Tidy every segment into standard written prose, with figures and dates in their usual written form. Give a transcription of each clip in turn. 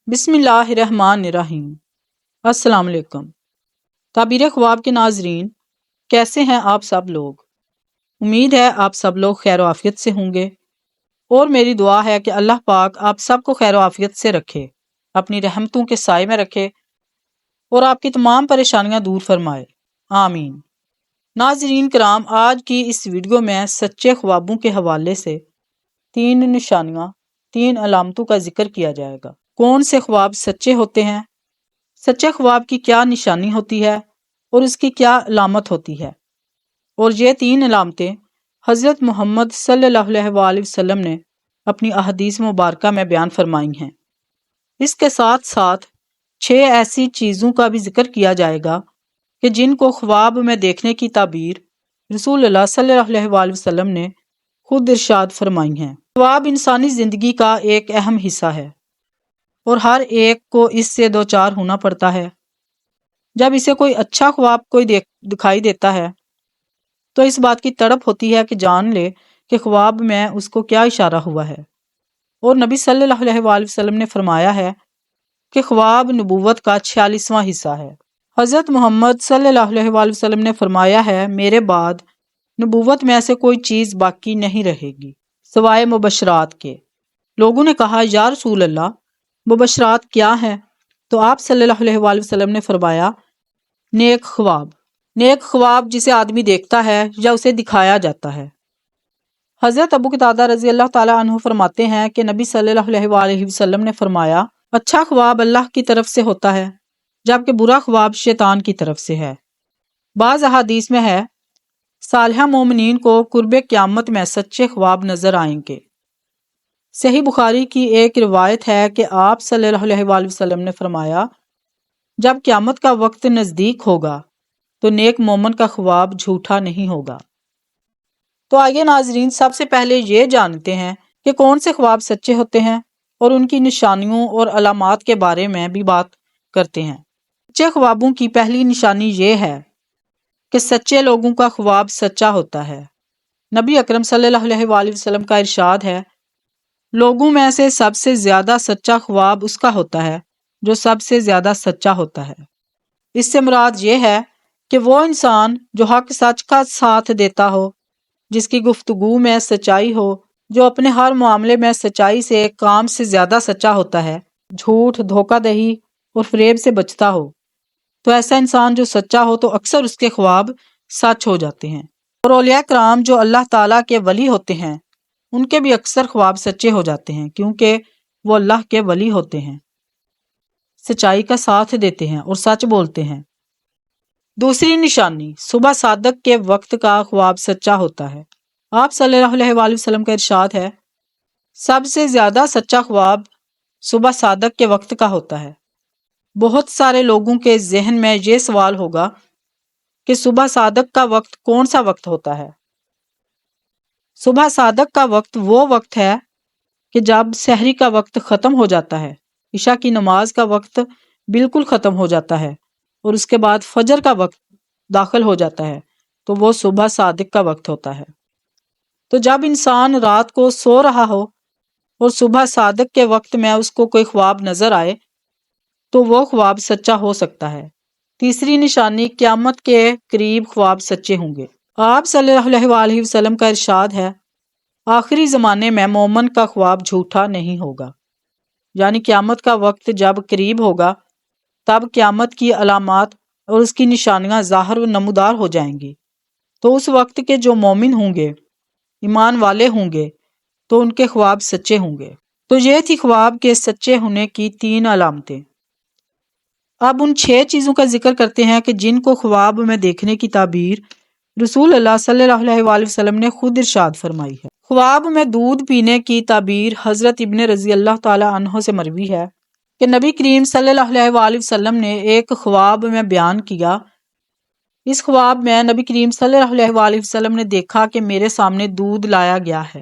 بسم اللہ الرحمن الرحیم۔ السلام علیکم تعبیر خواب کے ناظرین، کیسے ہیں آپ سب لوگ؟ امید ہے آپ سب لوگ خیر و عافیت سے ہوں گے، اور میری دعا ہے کہ اللہ پاک آپ سب کو خیر و عافیت سے رکھے، اپنی رحمتوں کے سائے میں رکھے اور آپ کی تمام پریشانیاں دور فرمائے، آمین۔ ناظرین کرام، آج کی اس ویڈیو میں سچے خوابوں کے حوالے سے 3 نشانیاں، 3 علامتوں کا ذکر کیا جائے گا۔ کون سے خواب سچے ہوتے ہیں، سچے خواب کی کیا نشانی ہوتی ہے اور اس کی کیا علامت ہوتی ہے، اور یہ 3 علامتیں حضرت محمد صلی اللہ علیہ وآلہ وسلم نے اپنی احادیث مبارکہ میں بیان فرمائی ہیں۔ اس کے ساتھ ساتھ 6 ایسی چیزوں کا بھی ذکر کیا جائے گا کہ جن کو خواب میں دیکھنے کی تعبیر رسول اللہ صلی اللہ علیہ وآلہ وسلم نے خود ارشاد فرمائی ہیں۔ خواب انسانی زندگی کا ایک اہم حصہ ہے اور ہر ایک کو اس سے دوچار ہونا پڑتا ہے۔ جب اسے کوئی اچھا خواب دکھائی دیتا ہے تو اس بات کی تڑپ ہوتی ہے کہ جان لے کہ خواب میں اس کو کیا اشارہ ہوا ہے، اور نبی صلی اللہ علیہ وآلہ وسلم نے فرمایا ہے کہ خواب نبوت کا 46واں حصہ ہے۔ حضرت محمد صلی اللہ علیہ وآلہ وسلم نے فرمایا ہے، میرے بعد نبوت میں سے کوئی چیز باقی نہیں رہے گی سوائے مبشرات کے۔ لوگوں نے کہا، یا رسول اللہ، مبشرات کیا ہے؟ تو آپ صلی اللہ علیہ وآلہ وسلم نے فرمایا، نیک خواب۔ نیک خواب جسے آدمی دیکھتا ہے یا اسے دکھایا جاتا ہے۔ حضرت ابو قتادہ رضی اللہ تعالیٰ عنہ فرماتے ہیں کہ نبی صلی اللہ علیہ وآلہ وسلم نے فرمایا، اچھا خواب اللہ کی طرف سے ہوتا ہے جبکہ برا خواب شیطان کی طرف سے ہے۔ بعض احادیث میں ہے، صالحہ مومنین کو قرب قیامت میں سچے خواب نظر آئیں گے۔ صحیح بخاری کی ایک روایت ہے کہ آپ صلی اللہ علیہ وآلہ وسلم نے فرمایا، جب قیامت کا وقت نزدیک ہوگا تو نیک مومن کا خواب جھوٹا نہیں ہوگا۔ تو آئیے ناظرین، سب سے پہلے یہ جانتے ہیں کہ کون سے خواب سچے ہوتے ہیں اور ان کی نشانیوں اور علامات کے بارے میں بھی بات کرتے ہیں۔ سچے خوابوں کی پہلی نشانی یہ ہے کہ سچے لوگوں کا خواب سچا ہوتا ہے۔ نبی اکرم صلی اللہ علیہ وآلہ وسلم کا ارشاد ہے، لوگوں میں سے سب سے زیادہ سچا خواب اس کا ہوتا ہے جو سب سے زیادہ سچا ہوتا ہے۔ اس سے مراد یہ ہے کہ وہ انسان جو حق سچ کا ساتھ دیتا ہو، جس کی گفتگو میں سچائی ہو، جو اپنے ہر معاملے میں سچائی سے کام سے زیادہ سچا ہوتا ہے، جھوٹ، دھوکہ دہی اور فریب سے بچتا ہو، تو ایسا انسان جو سچا ہو تو اکثر اس کے خواب سچ ہو جاتے ہیں۔ اور اولیاء کرام جو اللہ تعالیٰ کے ولی ہوتے ہیں، ان کے بھی اکثر خواب سچے ہو جاتے ہیں، کیونکہ وہ اللہ کے ولی ہوتے ہیں، سچائی کا ساتھ دیتے ہیں اور سچ بولتے ہیں۔ دوسری نشانی، صبح صادق کے وقت کا خواب سچا ہوتا ہے۔ آپ صلی اللہ علیہ وآلہ وسلم کا ارشاد ہے، سب سے زیادہ سچا خواب صبح صادق کے وقت کا ہوتا ہے۔ بہت سارے لوگوں کے ذہن میں یہ سوال ہوگا کہ صبح صادق کا وقت کون سا وقت ہوتا ہے؟ صبح صادق کا وقت وہ وقت ہے کہ جب سحری کا وقت ختم ہو جاتا ہے، عشاء کی نماز کا وقت بالکل ختم ہو جاتا ہے اور اس کے بعد فجر کا وقت داخل ہو جاتا ہے، تو وہ صبح صادق کا وقت ہوتا ہے۔ تو جب انسان رات کو سو رہا ہو اور صبح صادق کے وقت میں اس کو کوئی خواب نظر آئے تو وہ خواب سچا ہو سکتا ہے۔ تیسری نشانی، قیامت کے قریب خواب سچے ہوں گے۔ آپ صلی اللہ علیہ وآلہ وسلم کا ارشاد ہے، آخری زمانے میں مومن کا خواب جھوٹا نہیں ہوگا، یعنی قیامت کا وقت جب قریب ہوگا تب قیامت کی علامات اور اس کی نشانیاں ظاہر و نمودار ہو جائیں گی، تو اس وقت کے جو مومن ہوں گے، ایمان والے ہوں گے، تو ان کے خواب سچے ہوں گے۔ تو یہ تھی خواب کے سچے ہونے کی 3 علامتیں۔ اب ان 6 چیزوں کا ذکر کرتے ہیں کہ جن کو خواب میں دیکھنے کی تعبیر رسول اللہ صلی اللہ علیہ وآلہ وسلم نے خود ارشاد فرمائی ہے۔ خواب میں دودھ پینے کی تعبیر حضرت ابن رضی اللہ تعالی عنہ سے مروی ہے کہ نبی کریم صلی اللہ علیہ وآلہ وسلم نے ایک خواب میں بیان کیا، اس خواب میں نبی کریم صلی اللہ علیہ وآلہ وسلم نے دیکھا کہ میرے سامنے دودھ لایا گیا ہے،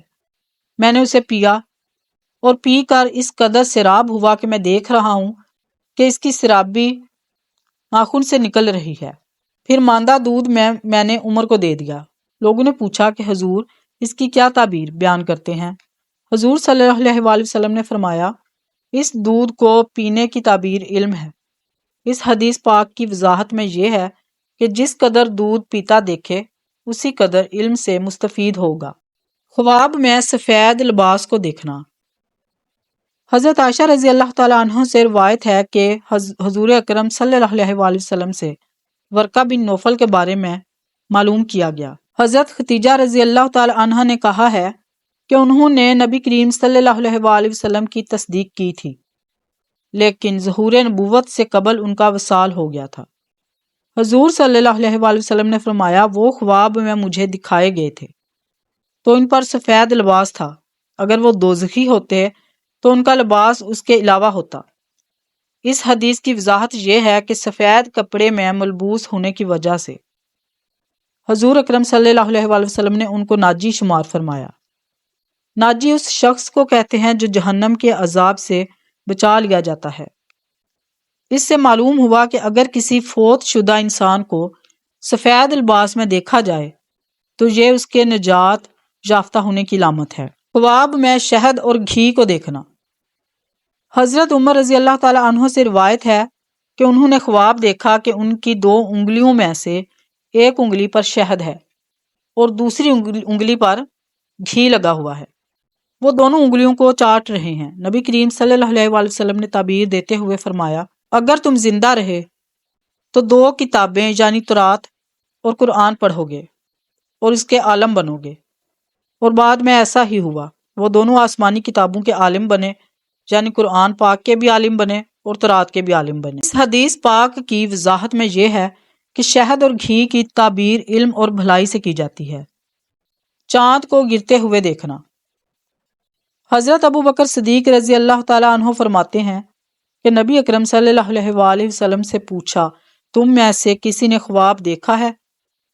میں نے اسے پیا اور پی کر اس قدر سیراب ہوا کہ میں دیکھ رہا ہوں کہ اس کی سیرابی ناخن سے نکل رہی ہے۔ پھر ماندہ دودھ میں نے عمر کو دے دیا۔ لوگوں نے پوچھا کہ حضور اس کی کیا تعبیر بیان کرتے ہیں؟ حضور صلی اللہ علیہ وآلہ وسلم نے فرمایا، اس دودھ کو پینے کی تعبیر علم ہے۔ اس حدیث پاک کی وضاحت میں یہ ہے کہ جس قدر دودھ پیتا دیکھے اسی قدر علم سے مستفید ہوگا۔ خواب میں سفید لباس کو دیکھنا۔ حضرت عائشہ رضی اللہ تعالیٰ عنہ سے روایت ہے کہ حضور اکرم صلی اللہ علیہ وآلہ وسلم سے ورقہ بن نوفل کے بارے میں معلوم کیا گیا۔ حضرت ختیجہ رضی اللہ تعالیٰ عنہ نے کہا ہے کہ انہوں نے نبی کریم صلی اللہ علیہ وآلہ وسلم کی تصدیق کی تھی، لیکن ظہور نبوت سے قبل ان کا وصال ہو گیا تھا۔ حضور صلی اللہ علیہ وآلہ وسلم نے فرمایا، وہ خواب میں مجھے دکھائے گئے تھے تو ان پر سفید لباس تھا، اگر وہ دوزخی ہوتے تو ان کا لباس اس کے علاوہ ہوتا۔ اس حدیث کی وضاحت یہ ہے کہ سفید کپڑے میں ملبوس ہونے کی وجہ سے حضور اکرم صلی اللہ علیہ وآلہ وسلم نے ان کو ناجی شمار فرمایا۔ ناجی اس شخص کو کہتے ہیں جو جہنم کے عذاب سے بچا لیا جاتا ہے۔ اس سے معلوم ہوا کہ اگر کسی فوت شدہ انسان کو سفید لباس میں دیکھا جائے تو یہ اس کے نجات یافتہ ہونے کی علامت ہے۔ خواب میں شہد اور گھی کو دیکھنا۔ حضرت عمر رضی اللہ تعالیٰ عنہ سے روایت ہے کہ انہوں نے خواب دیکھا کہ ان کی 2 انگلیوں میں سے ایک انگلی پر شہد ہے اور دوسری انگلی پر گھی لگا ہوا ہے، وہ دونوں انگلیوں کو چاٹ رہے ہیں۔ نبی کریم صلی اللہ علیہ وآلہ وسلم نے تعبیر دیتے ہوئے فرمایا، اگر تم زندہ رہے تو 2 کتابیں یعنی تورات اور قرآن پڑھو گے اور اس کے عالم بنو گے، اور بعد میں ایسا ہی ہوا، وہ دونوں آسمانی کتابوں کے عالم بنے، یعنی قرآن پاک کے بھی عالم بنے اور تورات کے بھی عالم بنے۔ اس حدیث پاک کی وضاحت میں یہ ہے کہ شہد اور گھی کی تعبیر علم اور بھلائی سے کی جاتی ہے۔ چاند کو گرتے ہوئے دیکھنا۔ حضرت ابو بکر صدیق رضی اللہ تعالیٰ عنہ فرماتے ہیں کہ نبی اکرم صلی اللہ علیہ وآلہ وسلم سے پوچھا، تم میں سے کسی نے خواب دیکھا ہے؟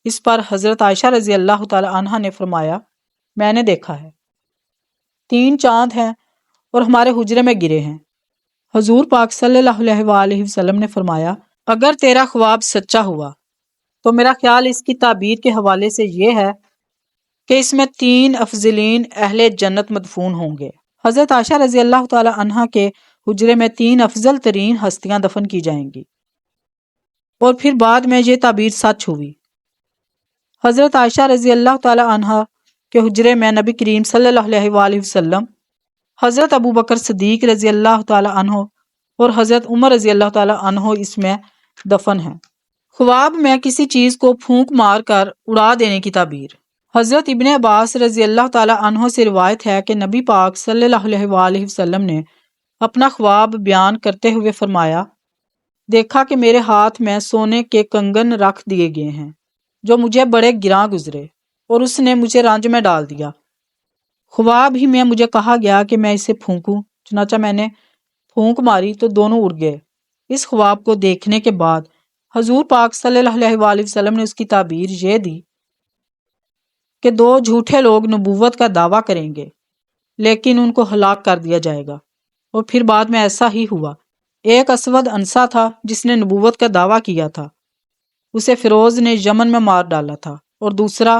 اس پر حضرت عائشہ رضی اللہ تعالیٰ عنہ نے فرمایا، میں نے دیکھا ہے، 3 چاند ہیں اور ہمارے حجرے میں گرے ہیں۔ حضور پاک صلی اللہ علیہ وآلہ وسلم نے فرمایا، اگر تیرا خواب سچا ہوا تو میرا خیال اس کی تعبیر کے حوالے سے یہ ہے کہ اس میں 3 افضلین اہل جنت مدفون ہوں گے۔ حضرت عائشہ رضی اللہ تعالی عنہا کے حجرے میں 3 افضل ترین ہستیاں دفن کی جائیں گی، اور پھر بعد میں یہ تعبیر سچ ہوئی۔ حضرت عائشہ رضی اللہ تعالی عنہا کے حجرے میں نبی کریم صلی اللہ علیہ وآلہ وسلم، حضرت ابو بکر صدیق رضی اللہ تعالی عنہ اور حضرت عمر رضی اللہ تعالی عنہ اس میں دفن ہیں۔ خواب میں کسی چیز کو پھونک مار کر اڑا دینے کی تعبیر۔ حضرت ابن عباس رضی اللہ تعالی عنہ سے روایت ہے کہ نبی پاک صلی اللہ علیہ وآلہ وسلم نے اپنا خواب بیان کرتے ہوئے فرمایا، دیکھا کہ میرے ہاتھ میں سونے کے کنگن رکھ دیے گئے ہیں جو مجھے بڑے گراں گزرے، اور اس نے مجھے رنج میں ڈال دیا۔ خواب ہی میں مجھے کہا گیا کہ میں اسے پھونکوں، چنانچہ میں نے پھونک ماری تو دونوں اڑ گئے۔ اس خواب کو دیکھنے کے بعد حضور پاک صلی اللہ علیہ وآلہ وسلم نے اس کی تعبیر یہ دی کہ 2 جھوٹے لوگ نبوت کا دعویٰ کریں گے لیکن ان کو ہلاک کر دیا جائے گا، اور پھر بعد میں ایسا ہی ہوا۔ ایک اسود انسا تھا جس نے نبوت کا دعویٰ کیا تھا، اسے فیروز نے یمن میں مار ڈالا تھا، اور دوسرا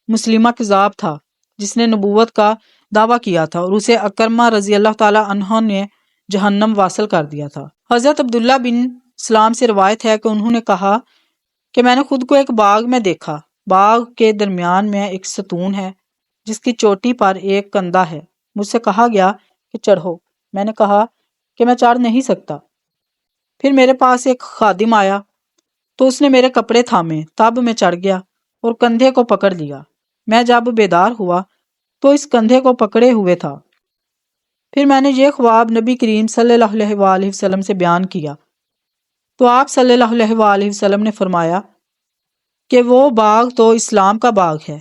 مسلمہ کذاب تھا جس نے نبوت کا دعویٰ کیا تھا، اور اسے اکرمہ رضی اللہ تعالی عنہ نے جہنم واصل کر دیا تھا۔ حضرت عبداللہ بن سلام سے روایت ہے کہ انہوں نے کہا کہ میں نے خود کو ایک باغ میں دیکھا، باغ کے درمیان میں ایک ستون ہے جس کی چوٹی پر ایک کندہ ہے، مجھ سے کہا گیا کہ چڑھو، میں نے کہا کہ میں چڑھ نہیں سکتا۔ پھر میرے پاس ایک خادم آیا تو اس نے میرے کپڑے تھامے، تب میں چڑھ گیا اور کندھے کو پکڑ لیا۔ میں جب بیدار ہوا تو اس کندھے کو پکڑے ہوئے تھا۔ پھر میں نے یہ خواب نبی کریم صلی اللہ علیہ وآلہ وسلم سے بیان کیا تو آپ صلی اللہ علیہ وآلہ وسلم نے فرمایا کہ وہ باغ تو اسلام کا باغ ہے،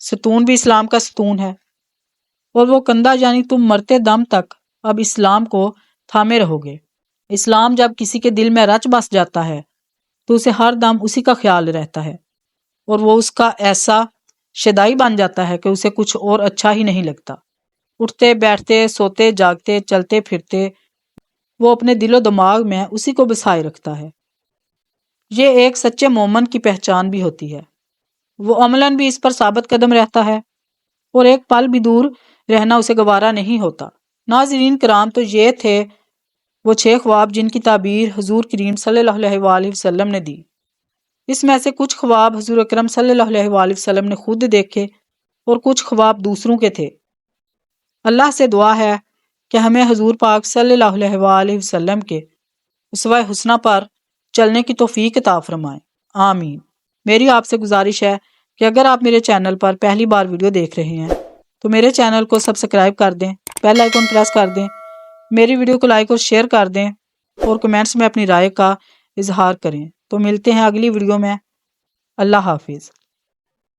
ستون بھی اسلام کا ستون ہے، اور وہ کندھا یعنی تم مرتے دم تک اب اسلام کو تھامے رہو گے۔ اسلام جب کسی کے دل میں رچ بس جاتا ہے تو اسے ہر دم اسی کا خیال رہتا ہے، اور وہ اس کا ایسا شیدائی بن جاتا ہے کہ اسے کچھ اور اچھا ہی نہیں لگتا۔ اٹھتے بیٹھتے سوتے جاگتے چلتے پھرتے وہ اپنے دل و دماغ میں اسی کو بسائے رکھتا ہے۔ یہ ایک سچے مومن کی پہچان بھی ہوتی ہے، وہ عملاً بھی اس پر ثابت قدم رہتا ہے، اور ایک پل بھی دور رہنا اسے گوارا نہیں ہوتا۔ ناظرین کرام، تو یہ تھے وہ 6 خواب جن کی تعبیر حضور کریم صلی اللہ علیہ وآلہ وسلم نے دی۔ اس میں سے کچھ خواب حضور اکرم صلی اللہ علیہ وآلہ وسلم نے خود دیکھے اور کچھ خواب دوسروں کے تھے۔ اللہ سے دعا ہے کہ ہمیں حضور پاک صلی اللہ علیہ وآلہ وسلم کے اسوہ حسنہ پر چلنے کی توفیق عطا فرمائے، آمین۔ میری آپ سے گزارش ہے کہ اگر آپ میرے چینل پر پہلی بار ویڈیو دیکھ رہے ہیں تو میرے چینل کو سبسکرائب کر دیں، بیل آئیکن پریس کر دیں، میری ویڈیو کو لائک اور شیئر کر دیں اور کمنٹس میں اپنی رائے کا اظہار کریں۔ تو ملتے ہیں اگلی ویڈیو میں۔ اللہ حافظ۔